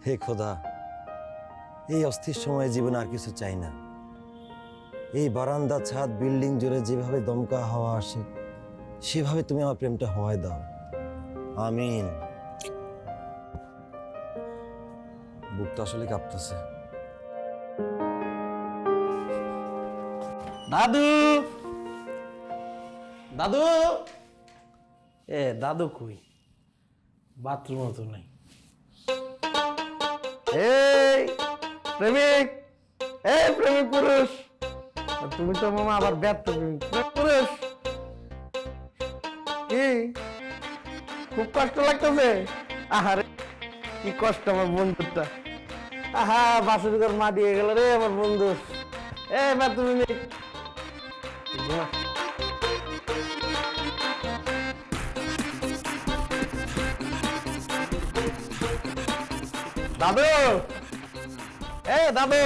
হে খোদা, এই অস্থির সময়ে জীবনে আর কিছু চাই না। এই বারান্দা, ছাদ, বিল্ডিং জুড়ে যেভাবে দমকা হাওয়া আসে, সেভাবে তুমি আমার প্রেমটা হওয়ায় দাও। আমিন। বুকটা আসলে কাঁপতেছে। দাদু, দাদু, দাদু কই? বাথরুমও তো নাই। এই প্রেমিক, প্রেমিক পুরুষ, তুমি তো মামা আবার ব্যর্থ প্রেমিক পুরুষ। কি খুব কষ্ট লাগতেছে? আহারে কি কষ্ট আমার বন্ধুটা। আহা বাসুর ঘর মা দিয়ে গেল রে আমার বন্ধু। ব্যর্থ প্রেমিক, দাদু, দাদু